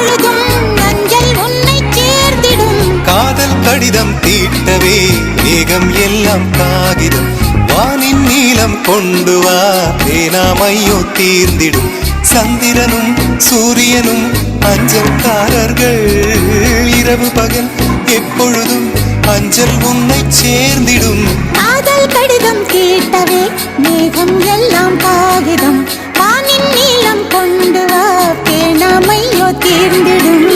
எப்பொழுதும் அஞ்சல் உன்னை சேர்ந்திடும். காதல் கடிதம் தீட்டவே மேகம் எல்லாம் காகிதம். வானின் நீளம் கொண்டு வா பேனாமையோ தீர்ந்திடும். சந்திரனும் சூரியனும் அஞ்சல்காரர்கள். இரவு பகல் எப்பொழுதும் அஞ்சல் உன்னை சேர்ந்திடும். காதல் கடிதம் கேட்டவே மேகம் எல்லாம் காகிதம். வானின் நீளம் கொண்டு வா பேனாமையோ தீர்ந்திடும்.